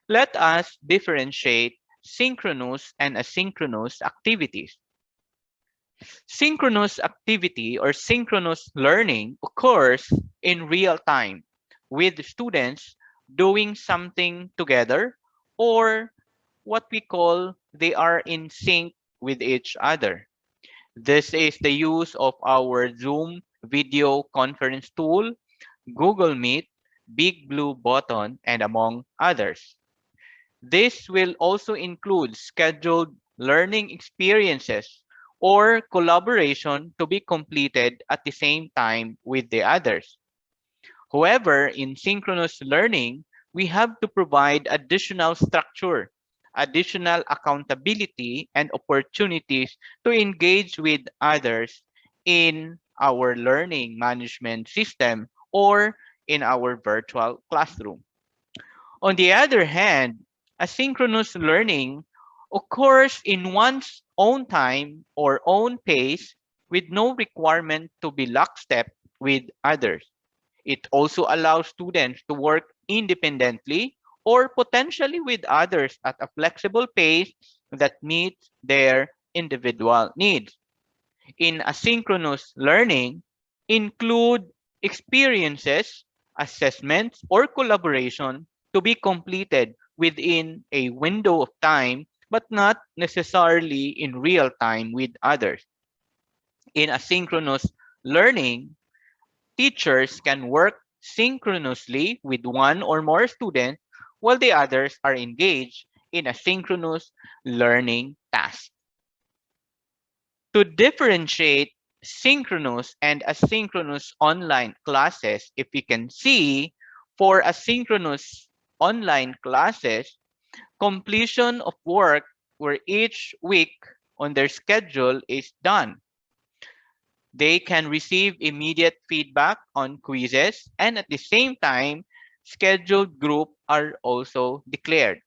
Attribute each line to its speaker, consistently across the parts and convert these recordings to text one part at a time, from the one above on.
Speaker 1: Let us differentiate synchronous and asynchronous activities. Synchronous activity or synchronous learning occurs in real time with students doing something together, or what we call they are in sync with each other. This is the use of our Zoom video conference tool, Google Meet, Big Blue Button, and among others. This will also include scheduled learning experiences or collaboration to be completed at the same time with the others. However, in synchronous learning, we have to provide additional structure, additional accountability, and opportunities to engage with others in our learning management system or in our virtual classroom. On the other hand, asynchronous learning occurs in one's own time or own pace with no requirement to be lockstep with others. It also allows students to work independently or potentially with others at a flexible pace that meets their individual needs. In asynchronous learning, include experiences, assessments, or collaboration to be completed within a window of time, but not necessarily in real time with others. In asynchronous learning, teachers can work synchronously with one or more students while the others are engaged in a synchronous learning task. To differentiate synchronous and asynchronous online classes, if we can see, for asynchronous online classes, completion of work where each week on their schedule is done. They can receive immediate feedback on quizzes, and at the same time, scheduled group are also declared.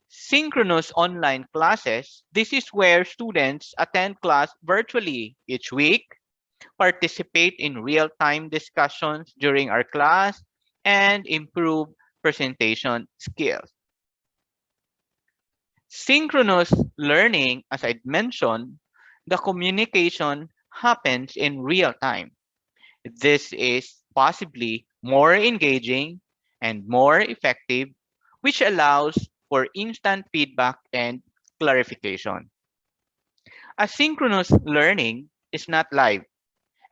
Speaker 1: Synchronous online classes, this is where students attend class virtually each week, participate in real-time discussions during our class, and improve presentation skills. Synchronous learning, as I mentioned, the communication happens in real time. This is possibly more engaging and more effective, which allows for instant feedback and clarification. Asynchronous learning is not live,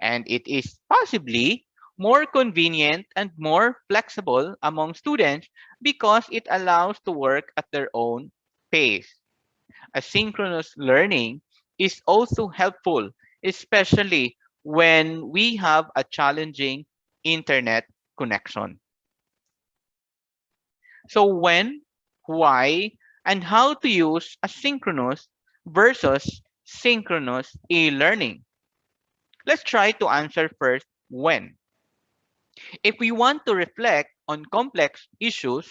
Speaker 1: and it is possibly more convenient and more flexible among students because it allows to work at their own pace. Asynchronous learning is also helpful, especially when we have a challenging internet connection. So when, why, and how to use asynchronous versus synchronous e-learning. Let's try to answer first when. If we want to reflect on complex issues,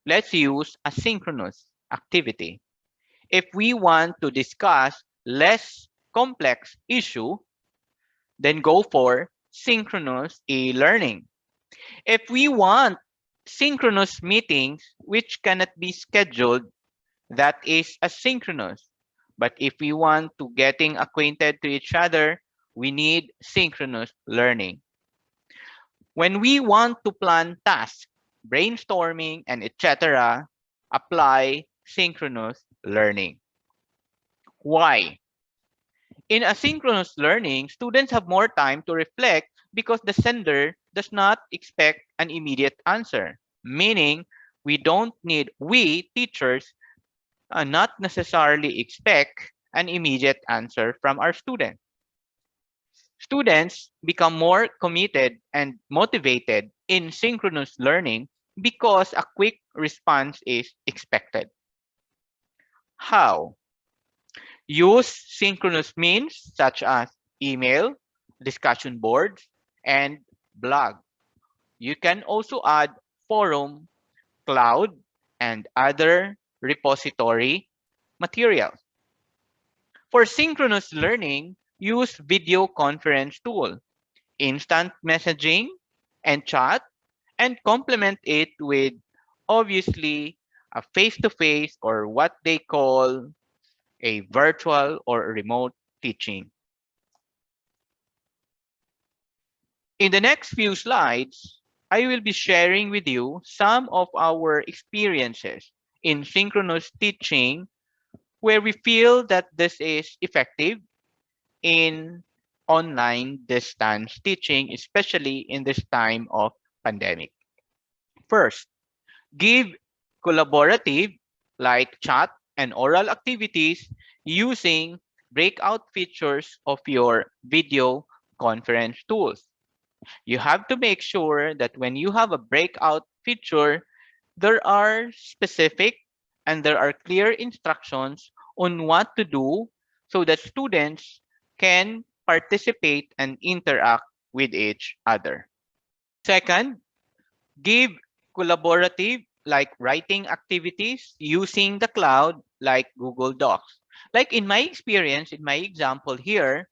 Speaker 1: let's use asynchronous activity. If we want to discuss less complex issue, then go for synchronous e-learning. If we want synchronous meetings which cannot be scheduled, that is asynchronous. But if we want to getting acquainted to each other, we need synchronous learning. When we want to plan tasks, brainstorming, and etc., apply synchronous learning. Why? In asynchronous learning, students have more time to reflect because the sender does not expect an immediate answer, meaning we teachers not necessarily expect an immediate answer from our students. Students become more committed and motivated in synchronous learning because a quick response is expected. How? Use synchronous means such as email, discussion boards, and blog. You can also add forum, cloud, and other repository materials. For synchronous learning, use video conference tool, instant messaging, and chat, and complement it with obviously a face-to-face or what they call a virtual or remote teaching. In the next few slides, I will be sharing with you some of our experiences in synchronous teaching where we feel that this is effective in online distance teaching, especially in this time of pandemic. First, give collaborative like chat and oral activities using breakout features of your video conference tools. You have to make sure that when you have a breakout feature, there are specific and there are clear instructions on what to do so that students can participate and interact with each other. Second, give collaborative like writing activities using the cloud like Google Docs. Like in my experience, in my example here,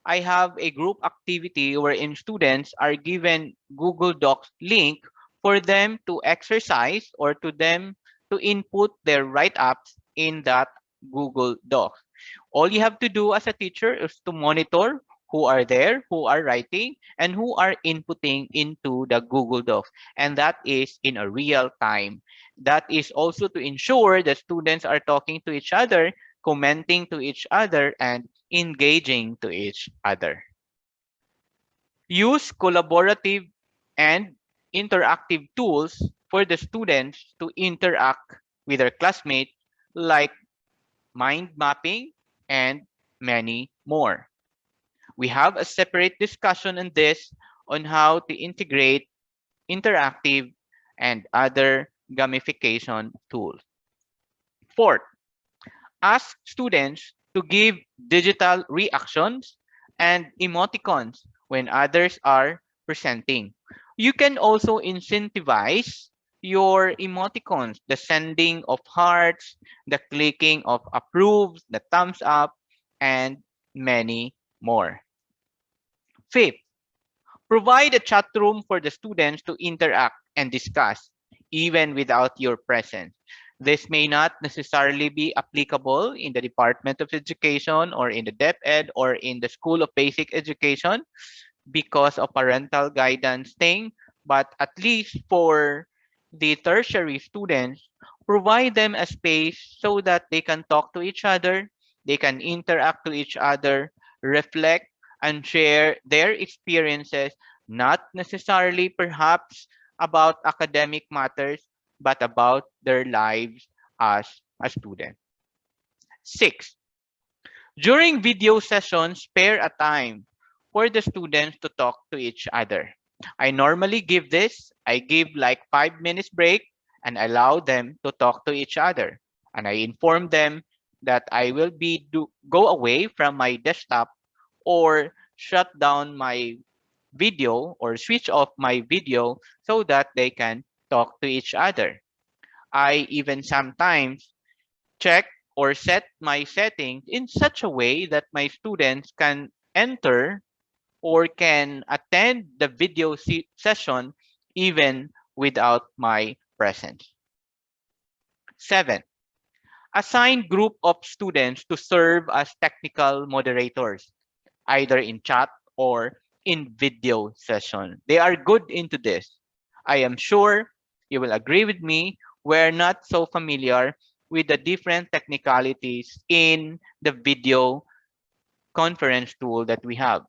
Speaker 1: I have a group activity wherein students are given Google Docs link for them to exercise or to them to input their write-ups in that Google Docs. All you have to do as a teacher is to monitor who are there, who are writing, and who are inputting into the Google Docs. And that is in a real time. That is also to ensure that students are talking to each other, commenting to each other, and engaging to each other. Use collaborative and interactive tools for the students to interact with their classmates like mind mapping and many more. We have a separate discussion on this on how to integrate interactive and other gamification tools. Fourth, ask students to give digital reactions and emoticons when others are presenting. You can also incentivize your emoticons, the sending of hearts, the clicking of approves, the thumbs up, and many more. Fifth, provide a chat room for the students to interact and discuss, even without your presence. This may not necessarily be applicable in the Department of Education or in the DepEd or in the School of Basic Education because of parental guidance thing, but at least for the tertiary students, provide them a space so that they can talk to each other, they can interact to each other, reflect and share their experiences, not necessarily perhaps about academic matters, but about their lives as a student. Six, during video sessions, spare a time for the students to talk to each other. I normally give this, I give like 5 minutes break and allow them to talk to each other. And I inform them that I will go away from my desktop or shut down my video or switch off my video so that they can talk to each other. I even sometimes check or set my settings in such a way that my students can enter or can attend the video session even without my presence. Seven, assign group of students to serve as technical moderators, either in chat or in video session. They are good into this. I am sure you will agree with me. We're not so familiar with the different technicalities in the video conference tool that we have.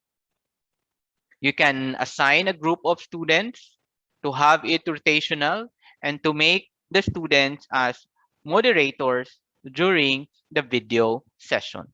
Speaker 1: You can assign a group of students to have it rotational and to make the students as moderators during the video session.